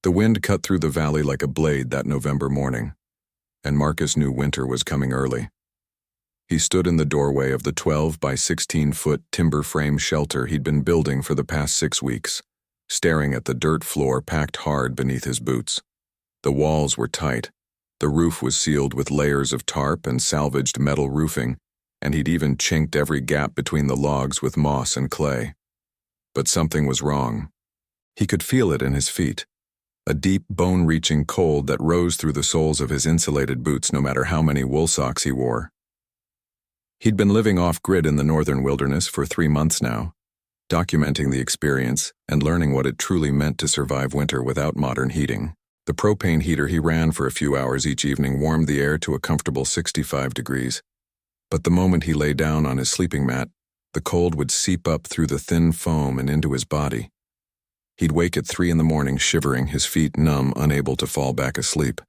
The wind cut through the valley like a blade that November morning, and Marcus knew winter was coming early. He stood in the doorway of the 12 by 16-foot timber frame shelter he'd been building for the past 6 weeks, staring at the dirt floor packed hard beneath his boots. The walls were tight, the roof was sealed with layers of tarp and salvaged metal roofing, and he'd even chinked every gap between the logs with moss and clay. But something was wrong. He could feel it in his feet, a deep, bone-reaching cold that rose through the soles of his insulated boots no matter how many wool socks he wore. He'd been living off-grid in the northern wilderness for 3 months now, documenting the experience and learning what it truly meant to survive winter without modern heating. The propane heater he ran for a few hours each evening warmed the air to a comfortable 65 degrees. But the moment he lay down on his sleeping mat, the cold would seep up through the thin foam and into his body. He'd wake at 3 in the morning shivering, his feet numb, unable to fall back asleep.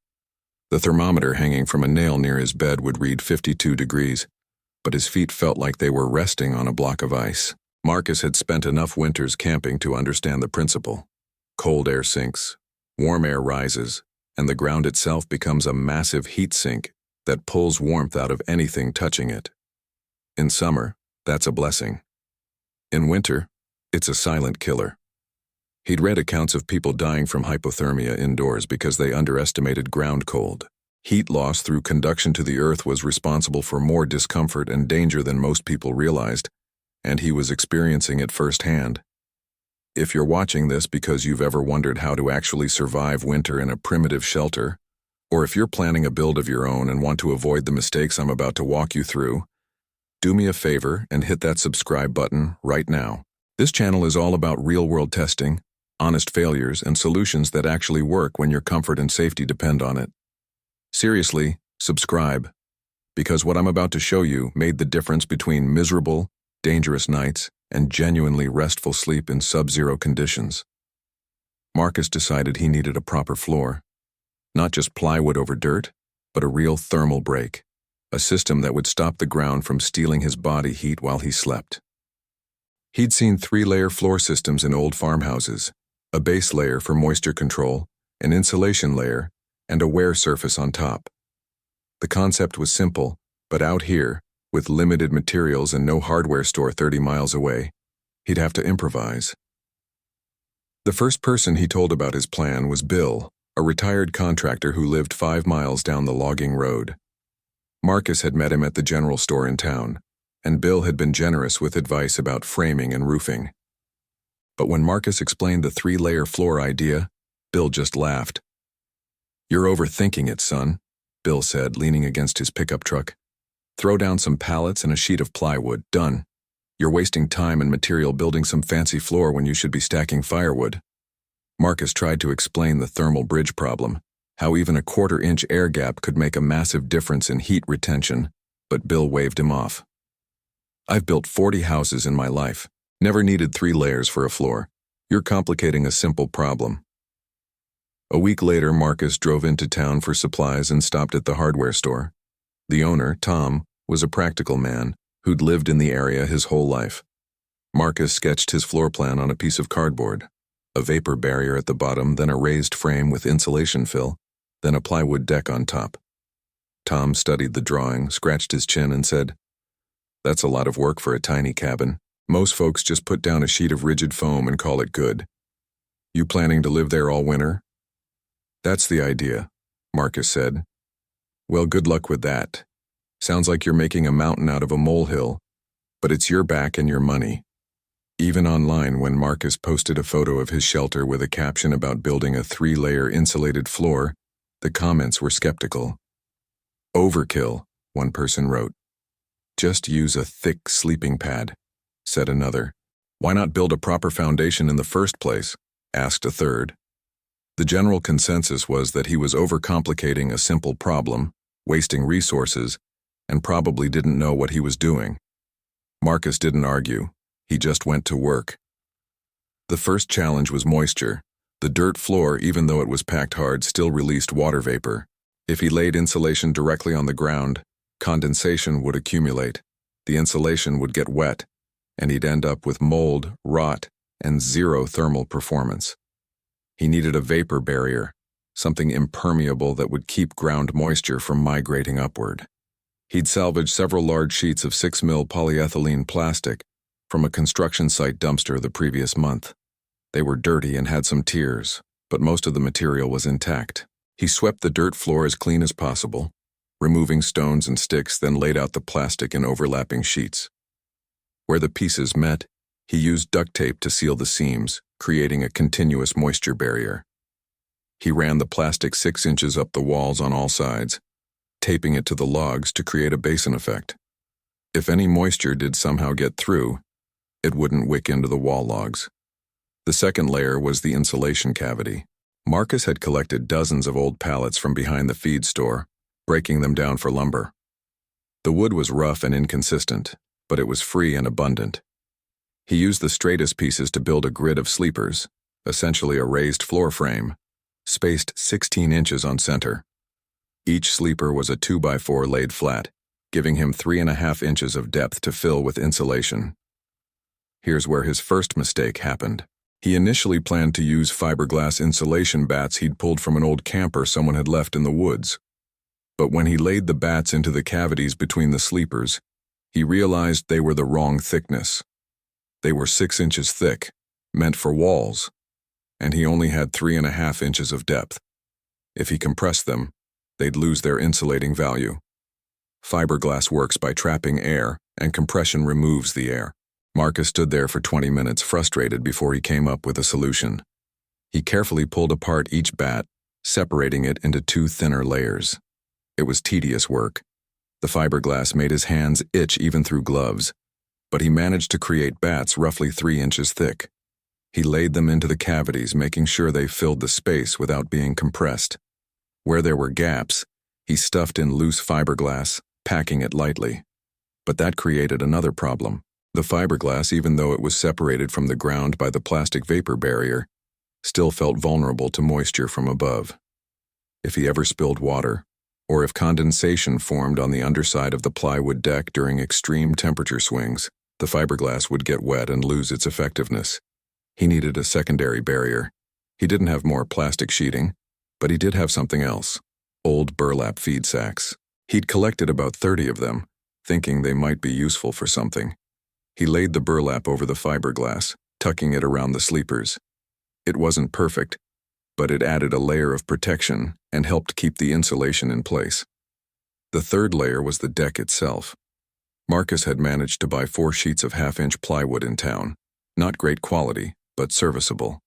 The thermometer hanging from a nail near his bed would read 52 degrees, but his feet felt like they were resting on a block of ice. Marcus had spent enough winters camping to understand the principle. Cold air sinks, warm air rises, and the ground itself becomes a massive heat sink that pulls warmth out of anything touching it. In summer, that's a blessing. In winter, it's a silent killer. He'd read accounts of people dying from hypothermia indoors because they underestimated ground cold. Heat loss through conduction to the earth was responsible for more discomfort and danger than most people realized, and he was experiencing it firsthand. If you're watching this because you've ever wondered how to actually survive winter in a primitive shelter, or if you're planning a build of your own and want to avoid the mistakes I'm about to walk you through, do me a favor and hit that subscribe button right now. This channel is all about real-world testing, honest failures, and solutions that actually work when your comfort and safety depend on it. Seriously, subscribe, because what I'm about to show you made the difference between miserable, dangerous nights and genuinely restful sleep in sub-zero conditions. Marcus decided he needed a proper floor. Not just plywood over dirt, but a real thermal break, a system that would stop the ground from stealing his body heat while he slept. He'd seen 3-layer floor systems in old farmhouses, a base layer for moisture control, an insulation layer, and a wear surface on top. The concept was simple, but out here, with limited materials and no hardware store 30 miles away, he'd have to improvise. The first person he told about his plan was Bill, a retired contractor who lived 5 miles down the logging road. Marcus had met him at the general store in town, and Bill had been generous with advice about framing and roofing. But when Marcus explained the 3-layer floor idea, Bill just laughed. "You're overthinking it, son," Bill said, leaning against his pickup truck. "Throw down some pallets and a sheet of plywood. Done. You're wasting time and material building some fancy floor when you should be stacking firewood." Marcus tried to explain the thermal bridge problem, how even a 1/4-inch air gap could make a massive difference in heat retention, but Bill waved him off. "I've built 40 houses in my life. Never needed 3 layers for a floor. You're complicating a simple problem." A week later, Marcus drove into town for supplies and stopped at the hardware store. The owner, Tom, was a practical man who'd lived in the area his whole life. Marcus sketched his floor plan on a piece of cardboard, a vapor barrier at the bottom, then a raised frame with insulation fill, then a plywood deck on top. Tom studied the drawing, scratched his chin, and said, "That's a lot of work for a tiny cabin. Most folks just put down a sheet of rigid foam and call it good. You planning to live there all winter?" "That's the idea," Marcus said. "Well, good luck with that. Sounds like you're making a mountain out of a molehill, but it's your back and your money." Even online, when Marcus posted a photo of his shelter with a caption about building a 3-layer insulated floor, the comments were skeptical. "Overkill," one person wrote. "Just use a thick sleeping pad," said another. "Why not build a proper foundation in the first place?" asked a third. The general consensus was that he was overcomplicating a simple problem, wasting resources, and probably didn't know what he was doing. Marcus didn't argue. He just went to work. The first challenge was moisture. The dirt floor, even though it was packed hard, still released water vapor. If he laid insulation directly on the ground, condensation would accumulate, the insulation would get wet, and he'd end up with mold, rot, and zero thermal performance. He needed a vapor barrier, something impermeable that would keep ground moisture from migrating upward. He'd salvaged several large sheets of 6mm polyethylene plastic from a construction site dumpster the previous month. They were dirty and had some tears, but most of the material was intact. He swept the dirt floor as clean as possible, removing stones and sticks, then laid out the plastic in overlapping sheets. Where the pieces met, he used duct tape to seal the seams, creating a continuous moisture barrier. He ran the plastic 6 inches up the walls on all sides, taping it to the logs to create a basin effect. If any moisture did somehow get through, it wouldn't wick into the wall logs. The second layer was the insulation cavity. Marcus had collected dozens of old pallets from behind the feed store, breaking them down for lumber. The wood was rough and inconsistent, but it was free and abundant. He used the straightest pieces to build a grid of sleepers, essentially a raised floor frame, spaced 16 inches on center. Each sleeper was a 2x4 laid flat, giving him 3.5 inches of depth to fill with insulation. Here's where his first mistake happened. He initially planned to use fiberglass insulation bats he'd pulled from an old camper someone had left in the woods. But when he laid the bats into the cavities between the sleepers, he realized they were the wrong thickness. They were 6 inches thick, meant for walls, and he only had 3.5 inches of depth. If he compressed them, they'd lose their insulating value. Fiberglass works by trapping air, and compression removes the air. Marcus stood there for 20 minutes, frustrated, before he came up with a solution. He carefully pulled apart each bat, separating it into 2 thinner layers. It was tedious work. The fiberglass made his hands itch even through gloves, but he managed to create bats roughly 3 inches thick. He laid them into the cavities, making sure they filled the space without being compressed. Where there were gaps, he stuffed in loose fiberglass, packing it lightly. But that created another problem. The fiberglass, even though it was separated from the ground by the plastic vapor barrier, still felt vulnerable to moisture from above. If he ever spilled water, or if condensation formed on the underside of the plywood deck during extreme temperature swings, the fiberglass would get wet and lose its effectiveness. He needed a secondary barrier. He didn't have more plastic sheeting, but he did have something else: old burlap feed sacks. He'd collected about 30 of them, thinking they might be useful for something. He laid the burlap over the fiberglass, tucking it around the sleepers. It wasn't perfect, but it added a layer of protection and helped keep the insulation in place. The third layer was the deck itself. Marcus had managed to buy 4 sheets of 1/2-inch plywood in town. Not great quality, but serviceable.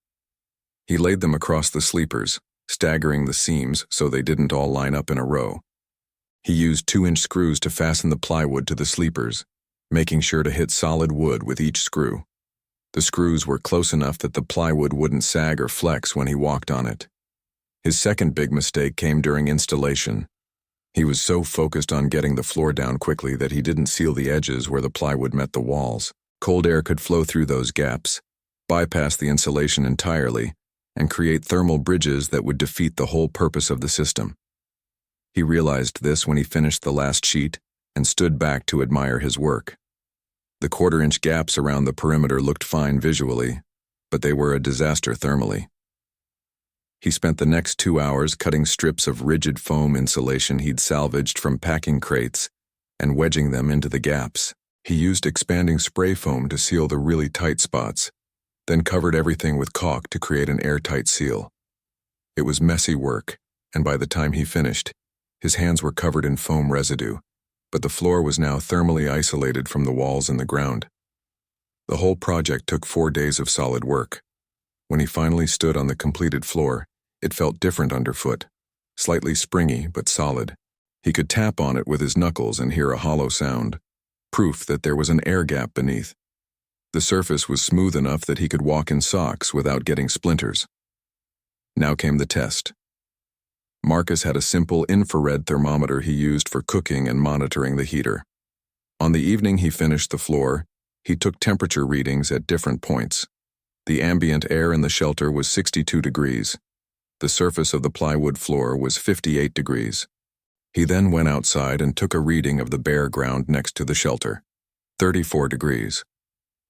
He laid them across the sleepers, staggering the seams so they didn't all line up in a row. He used 2-inch screws to fasten the plywood to the sleepers, making sure to hit solid wood with each screw. The screws were close enough that the plywood wouldn't sag or flex when he walked on it. His second big mistake came during installation. He was so focused on getting the floor down quickly that he didn't seal the edges where the plywood met the walls. Cold air could flow through those gaps, bypass the insulation entirely, and create thermal bridges that would defeat the whole purpose of the system. He realized this when he finished the last sheet and stood back to admire his work. The 1/4-inch gaps around the perimeter looked fine visually, but they were a disaster thermally. He spent the next 2 hours cutting strips of rigid foam insulation he'd salvaged from packing crates and wedging them into the gaps. He used expanding spray foam to seal the really tight spots, then covered everything with caulk to create an airtight seal. It was messy work, and by the time he finished, his hands were covered in foam residue, but the floor was now thermally isolated from the walls and the ground. The whole project took 4 days of solid work. When he finally stood on the completed floor, it felt different underfoot, slightly springy but solid. He could tap on it with his knuckles and hear a hollow sound, proof that there was an air gap beneath. The surface was smooth enough that he could walk in socks without getting splinters. Now came the test. Marcus had a simple infrared thermometer he used for cooking and monitoring the heater. On the evening he finished the floor, he took temperature readings at different points. The ambient air in the shelter was 62 degrees. The surface of the plywood floor was 58 degrees. He then went outside and took a reading of the bare ground next to the shelter, 34 degrees.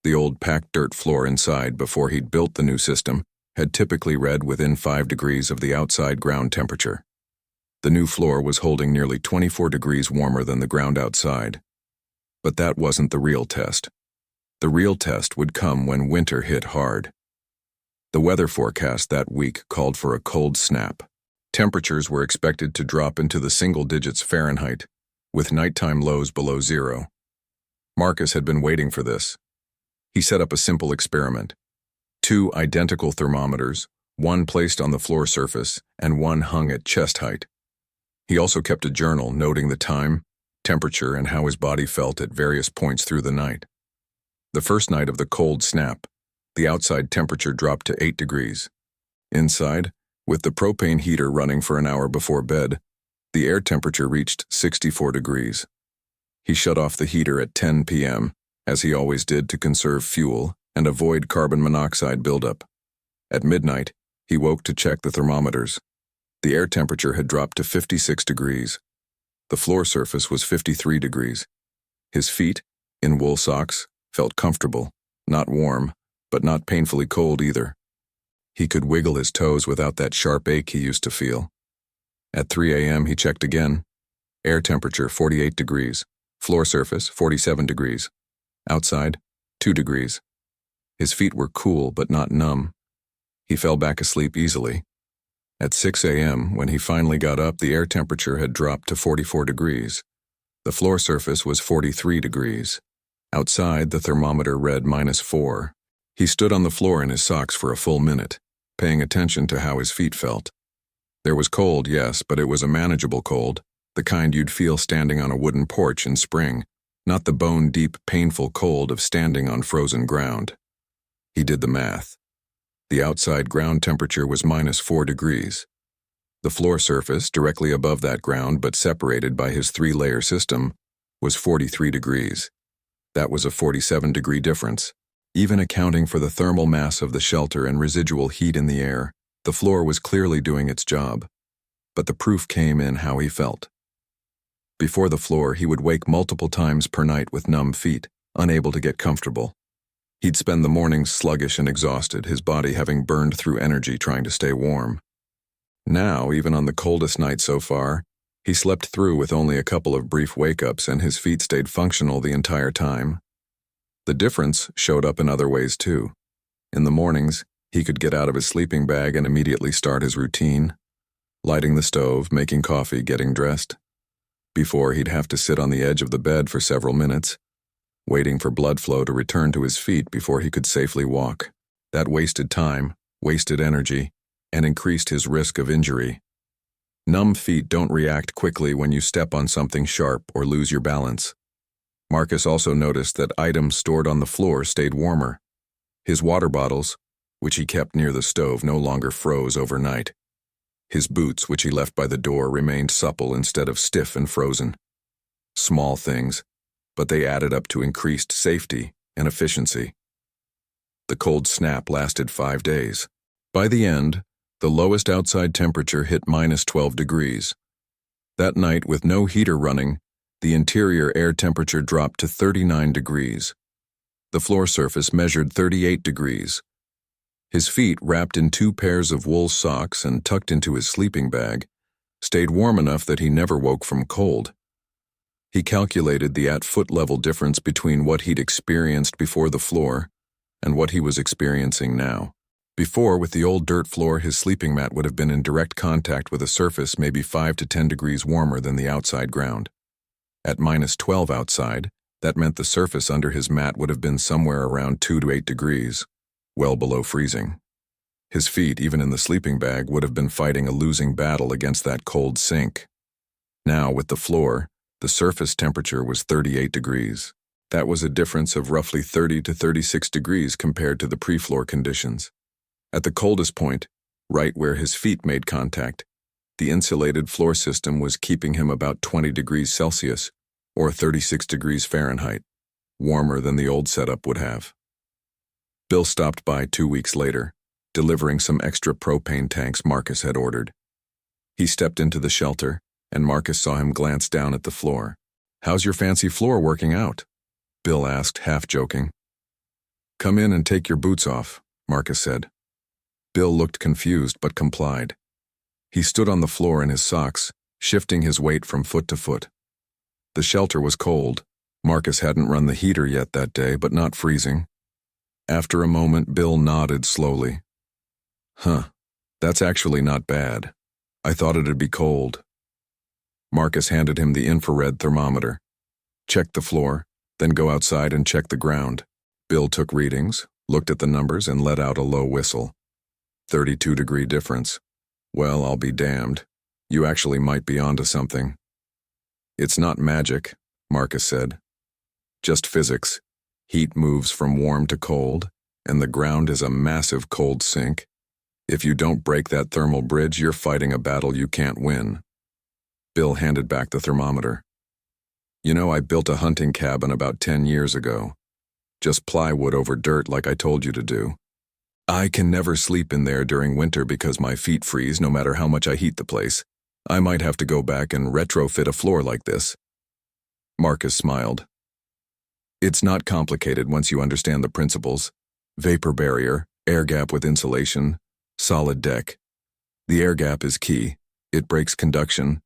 The old packed dirt floor inside before he'd built the new system had typically read within 5 degrees of the outside ground temperature. The new floor was holding nearly 24 degrees warmer than the ground outside. But that wasn't the real test. The real test would come when winter hit hard. The weather forecast that week called for a cold snap. Temperatures were expected to drop into the single digits Fahrenheit, with nighttime lows below zero. Marcus had been waiting for this. He set up a simple experiment. 2 identical thermometers, one placed on the floor surface and one hung at chest height. He also kept a journal noting the time, temperature, and how his body felt at various points through the night. The first night of the cold snap, the outside temperature dropped to 8 degrees. Inside, with the propane heater running for an hour before bed, the air temperature reached 64 degrees. He shut off the heater at 10 p.m., as he always did to conserve fuel and avoid carbon monoxide buildup. At midnight, he woke to check the thermometers. The air temperature had dropped to 56 degrees. The floor surface was 53 degrees. His feet, in wool socks, felt comfortable, not warm, but not painfully cold either. He could wiggle his toes without that sharp ache he used to feel. At 3 a.m. he checked again. Air temperature 48 degrees. Floor surface 47 degrees. Outside 2 degrees. His feet were cool but not numb. He fell back asleep easily. At 6 a.m., when he finally got up, the air temperature had dropped to 44 degrees. The floor surface was 43 degrees. Outside, the thermometer read -4. He stood on the floor in his socks for a full minute, paying attention to how his feet felt. There was cold, yes, but it was a manageable cold, the kind you'd feel standing on a wooden porch in spring, not the bone-deep, painful cold of standing on frozen ground. He did the math. The outside ground temperature was -4 degrees. The floor surface, directly above that ground but separated by his 3-layer system, was 43 degrees. That was a 47-degree difference. Even accounting for the thermal mass of the shelter and residual heat in the air, the floor was clearly doing its job. But the proof came in how he felt. Before the floor, he would wake multiple times per night with numb feet, unable to get comfortable. He'd spend the mornings sluggish and exhausted, his body having burned through energy trying to stay warm. Now, even on the coldest night so far, he slept through with only a couple of brief wake-ups and his feet stayed functional the entire time. The difference showed up in other ways too. In the mornings, he could get out of his sleeping bag and immediately start his routine, lighting the stove, making coffee, getting dressed. Before, he'd have to sit on the edge of the bed for several minutes, waiting for blood flow to return to his feet before he could safely walk. That wasted time, wasted energy, and increased his risk of injury. Numb feet don't react quickly when you step on something sharp or lose your balance. Marcus also noticed that items stored on the floor stayed warmer. His water bottles, which he kept near the stove, no longer froze overnight. His boots, which he left by the door, remained supple instead of stiff and frozen. Small things, but they added up to increased safety and efficiency. The cold snap lasted 5 days. By the end, the lowest outside temperature hit -12 degrees. That night, with no heater running, the interior air temperature dropped to 39 degrees. The floor surface measured 38 degrees. His feet, wrapped in 2 pairs of wool socks and tucked into his sleeping bag, stayed warm enough that he never woke from cold. He calculated the at-foot level difference between what he'd experienced before the floor and what he was experiencing now. Before, with the old dirt floor, his sleeping mat would have been in direct contact with a surface maybe 5 to 10 degrees warmer than the outside ground. At -12 outside, that meant the surface under his mat would have been somewhere around 2 to 8 degrees, well below freezing. His feet, even in the sleeping bag, would have been fighting a losing battle against that cold sink. Now, with the floor, the surface temperature was 38 degrees. That was a difference of roughly 30 to 36 degrees compared to the pre-floor conditions. At the coldest point, right where his feet made contact, the insulated floor system was keeping him about 20 degrees Celsius, or 36 degrees Fahrenheit, warmer than the old setup would have. Bill stopped by 2 weeks later, delivering some extra propane tanks Marcus had ordered. He stepped into the shelter, and Marcus saw him glance down at the floor. "How's your fancy floor working out?" Bill asked, half joking. "Come in and take your boots off," Marcus said. Bill looked confused but complied. He stood on the floor in his socks, shifting his weight from foot to foot. The shelter was cold. Marcus hadn't run the heater yet that day, but not freezing. After a moment, Bill nodded slowly. Huh, that's actually not bad. I thought it'd be cold. Marcus handed him the infrared thermometer. Check the floor, then go outside and check the ground. Bill took readings, looked at the numbers, and let out a low whistle. 32-degree difference. Well, I'll be damned. You actually might be onto something. It's not magic, Marcus said. Just physics. Heat moves from warm to cold, and the ground is a massive cold sink. If you don't break that thermal bridge, you're fighting a battle you can't win. Bill handed back the thermometer. You know, I built a hunting cabin about 10 years ago. Just plywood over dirt like I told you to do. I can never sleep in there during winter because my feet freeze no matter how much I heat the place. I might have to go back and retrofit a floor like this. Marcus smiled. It's not complicated once you understand the principles. Vapor barrier, air gap with insulation, solid deck. The air gap is key. It breaks conduction.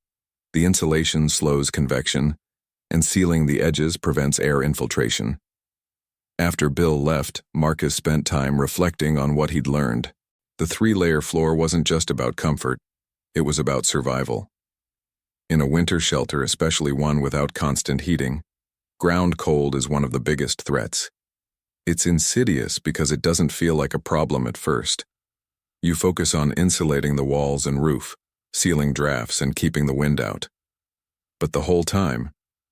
The insulation slows convection, and sealing the edges prevents air infiltration. After Bill left, Marcus spent time reflecting on what he'd learned. The 3-layer floor wasn't just about comfort, it was about survival. In a winter shelter, especially one without constant heating, ground cold is one of the biggest threats. It's insidious because it doesn't feel like a problem at first. You focus on insulating the walls and roof, sealing drafts, and keeping the wind out. But the whole time,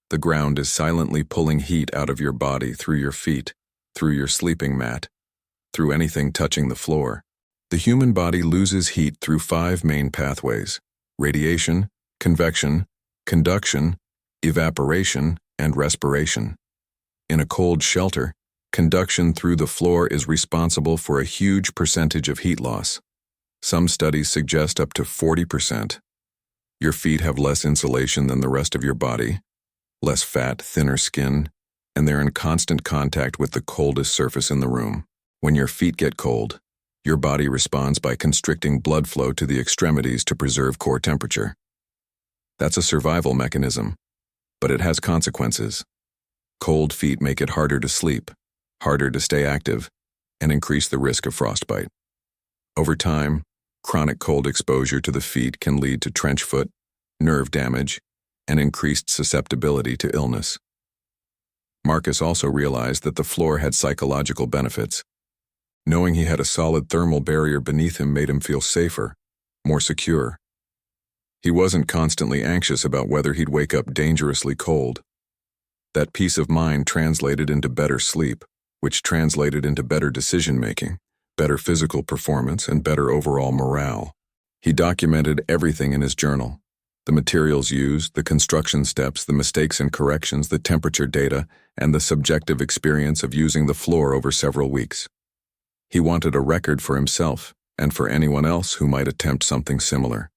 the ground is silently pulling heat out of your body through your feet, through your sleeping mat, through anything touching the floor. The human body loses heat through 5 main pathways: radiation, convection, conduction, evaporation, and respiration. In a cold shelter, conduction through the floor is responsible for a huge percentage of heat loss. Some studies suggest up to 40%. Your feet have less insulation than the rest of your body, less fat, thinner skin, and they're in constant contact with the coldest surface in the room. When your feet get cold, your body responds by constricting blood flow to the extremities to preserve core temperature. That's a survival mechanism, but it has consequences. Cold feet make it harder to sleep, harder to stay active, and increase the risk of frostbite. Over time, chronic cold exposure to the feet can lead to trench foot, nerve damage, and increased susceptibility to illness. Marcus also realized that the floor had psychological benefits. Knowing he had a solid thermal barrier beneath him made him feel safer, more secure. He wasn't constantly anxious about whether he'd wake up dangerously cold. That peace of mind translated into better sleep, which translated into better decision-making, better physical performance, and better overall morale. He documented everything in his journal: the materials used, the construction steps, the mistakes and corrections, the temperature data, and the subjective experience of using the floor over several weeks. He wanted a record for himself and for anyone else who might attempt something similar.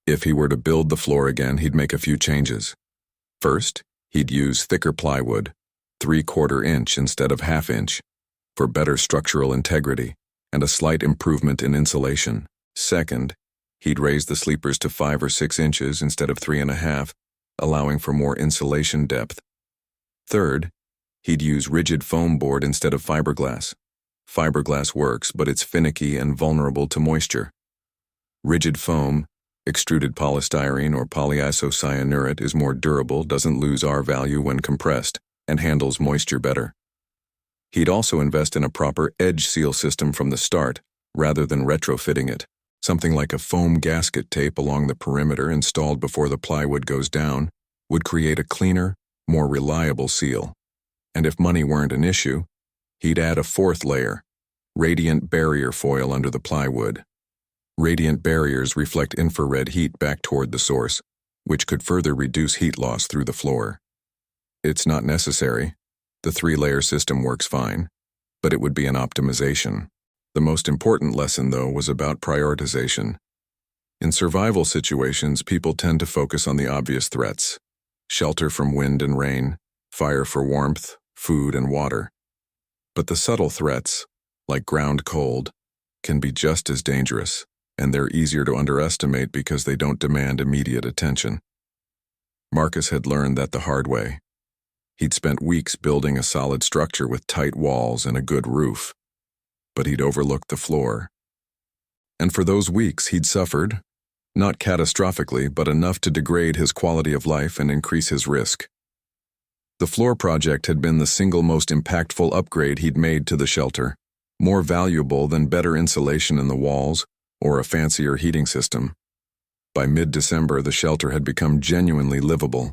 If he were to build the floor again, he'd make a few changes. First, he'd use thicker plywood, 3/4 inch instead of 1/2 inch, for better structural integrity and a slight improvement in insulation. Second, he'd raise the sleepers to 5 or 6 inches instead of 3.5, allowing for more insulation depth. Third, he'd use rigid foam board instead of fiberglass. Fiberglass works, but it's finicky and vulnerable to moisture. Rigid foam, extruded polystyrene or polyisocyanurate, is more durable, doesn't lose R value when compressed, and handles moisture better. He'd also invest in a proper edge seal system from the start, rather than retrofitting it. Something like a foam gasket tape along the perimeter installed before the plywood goes down would create a cleaner, more reliable seal. And if money weren't an issue, he'd add a 4th layer, radiant barrier foil under the plywood. Radiant barriers reflect infrared heat back toward the source, which could further reduce heat loss through the floor. It's not necessary. The 3-layer system works fine, but it would be an optimization. The most important lesson, though, was about prioritization. In survival situations, people tend to focus on the obvious threats: shelter from wind and rain, fire for warmth, food and water. But the subtle threats, like ground cold, can be just as dangerous, and they're easier to underestimate because they don't demand immediate attention. Marcus had learned that the hard way. He'd spent weeks building a solid structure with tight walls and a good roof, but he'd overlooked the floor. And for those weeks he'd suffered, not catastrophically, but enough to degrade his quality of life and increase his risk. The floor project had been the single most impactful upgrade he'd made to the shelter, more valuable than better insulation in the walls or a fancier heating system. By mid-December, the shelter had become genuinely livable.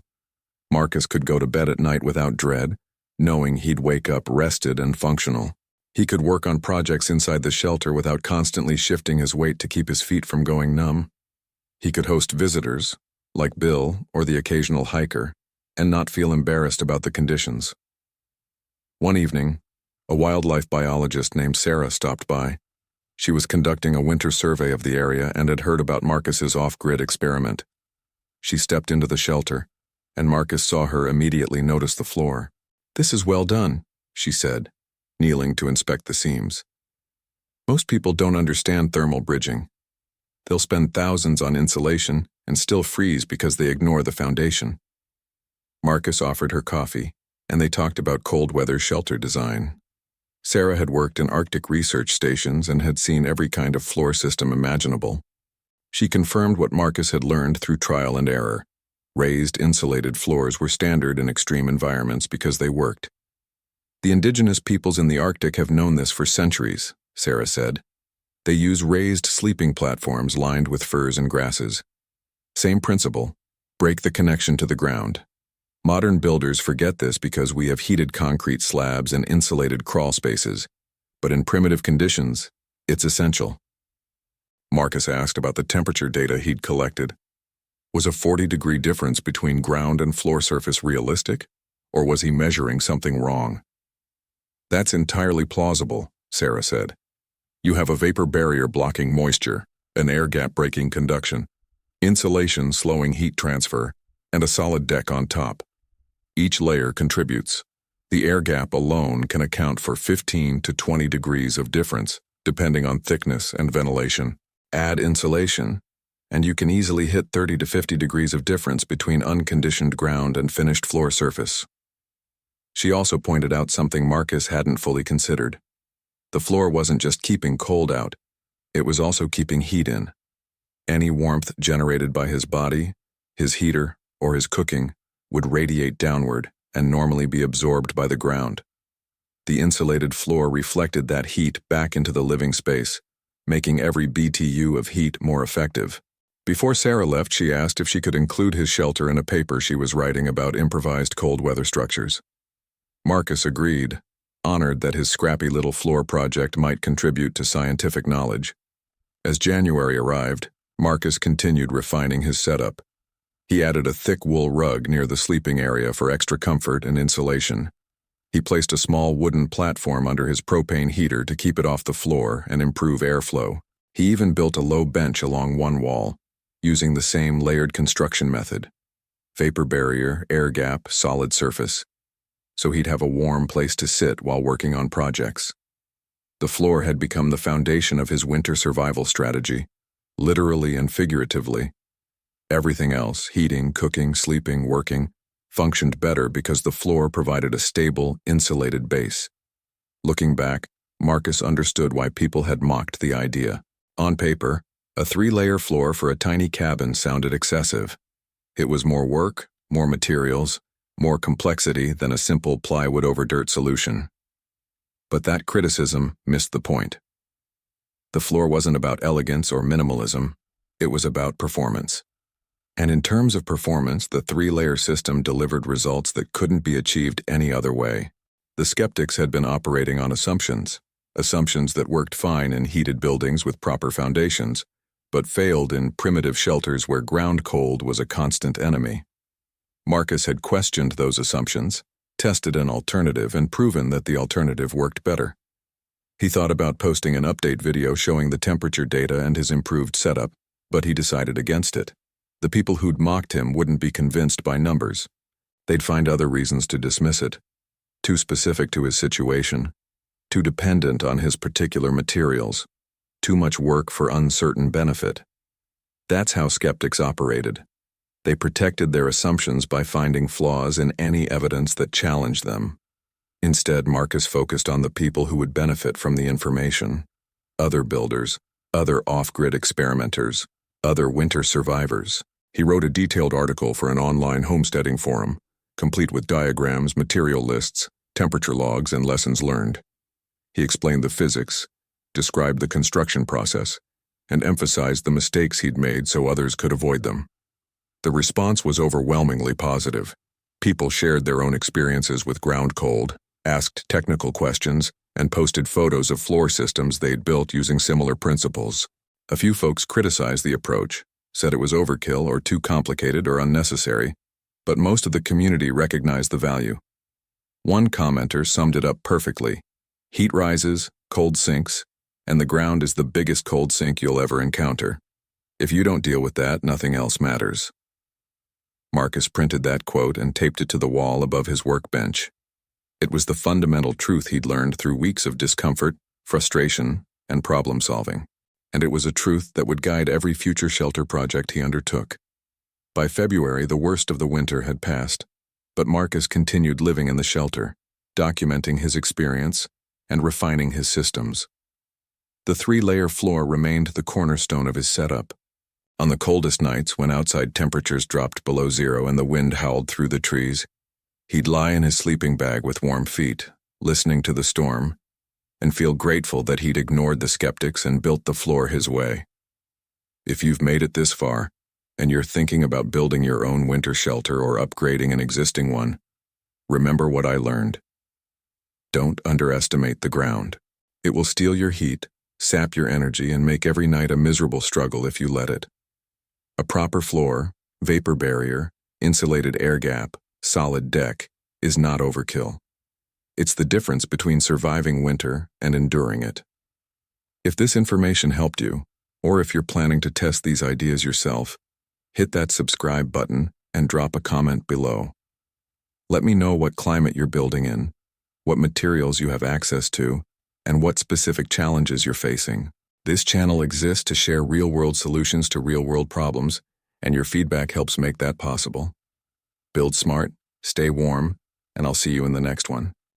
Marcus could go to bed at night without dread, knowing he'd wake up rested and functional. He could work on projects inside the shelter without constantly shifting his weight to keep his feet from going numb. He could host visitors, like Bill or the occasional hiker, and not feel embarrassed about the conditions. One evening, a wildlife biologist named Sarah stopped by. She was conducting a winter survey of the area and had heard about Marcus's off-grid experiment. She stepped into the shelter, and Marcus saw her immediately notice the floor. "This is well done," she said, kneeling to inspect the seams. "Most people don't understand thermal bridging. They'll spend thousands on insulation and still freeze because they ignore the foundation." Marcus offered her coffee, and they talked about cold weather shelter design. Sarah had worked in Arctic research stations and had seen every kind of floor system imaginable. She confirmed what Marcus had learned through trial and error. Raised, insulated floors were standard in extreme environments because they worked. "The indigenous peoples in the Arctic have known this for centuries," Sarah said. "They use raised sleeping platforms lined with furs and grasses. Same principle, break the connection to the ground. Modern builders forget this because we have heated concrete slabs and insulated crawl spaces, but in primitive conditions, it's essential." Marcus asked about the temperature data he'd collected. Was a 40-degree difference between ground and floor surface realistic, or was he measuring something wrong? "That's entirely plausible," Sarah said. "You have a vapor barrier blocking moisture, an air gap breaking conduction, insulation slowing heat transfer, and a solid deck on top. Each layer contributes. The air gap alone can account for 15 to 20 degrees of difference, depending on thickness and ventilation. Add insulation, and you can easily hit 30 to 50 degrees of difference between unconditioned ground and finished floor surface." She also pointed out something Marcus hadn't fully considered. The floor wasn't just keeping cold out, it was also keeping heat in. Any warmth generated by his body, his heater, or his cooking would radiate downward and normally be absorbed by the ground. The insulated floor reflected that heat back into the living space, making every BTU of heat more effective. Before Sarah left, she asked if she could include his shelter in a paper she was writing about improvised cold weather structures. Marcus agreed, honored that his scrappy little floor project might contribute to scientific knowledge. As January arrived, Marcus continued refining his setup. He added a thick wool rug near the sleeping area for extra comfort and insulation. He placed a small wooden platform under his propane heater to keep it off the floor and improve airflow. He even built a low bench along one wall, using the same layered construction method. Vapor barrier, air gap, solid surface. So he'd have a warm place to sit while working on projects. The floor had become the foundation of his winter survival strategy, literally and figuratively. Everything else, heating, cooking, sleeping, working, functioned better because the floor provided a stable, insulated base. Looking back, Marcus understood why people had mocked the idea. On paper, a 3-layer floor for a tiny cabin sounded excessive. It was more work, more materials, more complexity than a simple plywood over dirt solution. But that criticism missed the point. The floor wasn't about elegance or minimalism, it was about performance. And in terms of performance, the 3-layer system delivered results that couldn't be achieved any other way. The skeptics had been operating on assumptions that worked fine in heated buildings with proper foundations, but failed in primitive shelters where ground cold was a constant enemy. Marcus had questioned those assumptions, tested an alternative, and proven that the alternative worked better. He thought about posting an update video showing the temperature data and his improved setup, but he decided against it. The people who'd mocked him wouldn't be convinced by numbers. They'd find other reasons to dismiss it. Too specific to his situation, too dependent on his particular materials. Too much work for uncertain benefit. That's how skeptics operated. They protected their assumptions by finding flaws in any evidence that challenged them. Instead, Marcus focused on the people who would benefit from the information: other builders, other off-grid experimenters, other winter survivors. He wrote a detailed article for an online homesteading forum, complete with diagrams, material lists, temperature logs, and lessons learned. He explained the physics, described the construction process, and emphasized the mistakes he'd made so others could avoid them. The response was overwhelmingly positive. People shared their own experiences with ground cold, asked technical questions, and posted photos of floor systems they'd built using similar principles. A few folks criticized the approach, said it was overkill or too complicated or unnecessary, but most of the community recognized the value. One commenter summed it up perfectly: heat rises, cold sinks, and the ground is the biggest cold sink you'll ever encounter. If you don't deal with that, nothing else matters. Marcus printed that quote and taped it to the wall above his workbench. It was the fundamental truth he'd learned through weeks of discomfort, frustration, and problem-solving, and it was a truth that would guide every future shelter project he undertook. By February, the worst of the winter had passed, but Marcus continued living in the shelter, documenting his experience and refining his systems. The 3-layer floor remained the cornerstone of his setup. On the coldest nights, when outside temperatures dropped below zero and the wind howled through the trees, he'd lie in his sleeping bag with warm feet, listening to the storm, and feel grateful that he'd ignored the skeptics and built the floor his way. If you've made it this far, and you're thinking about building your own winter shelter or upgrading an existing one, remember what I learned. Don't underestimate the ground. It will steal your heat, sap your energy, and make every night a miserable struggle if you let it. A proper floor, vapor barrier, insulated air gap, solid deck is not overkill. It's the difference between surviving winter and enduring it. If this information helped you, or if you're planning to test these ideas yourself, hit that subscribe button and drop a comment below. Let me know what climate you're building in, what materials you have access to, and what specific challenges you're facing. This channel exists to share real-world solutions to real-world problems, and your feedback helps make that possible. Build smart, stay warm, and I'll see you in the next one.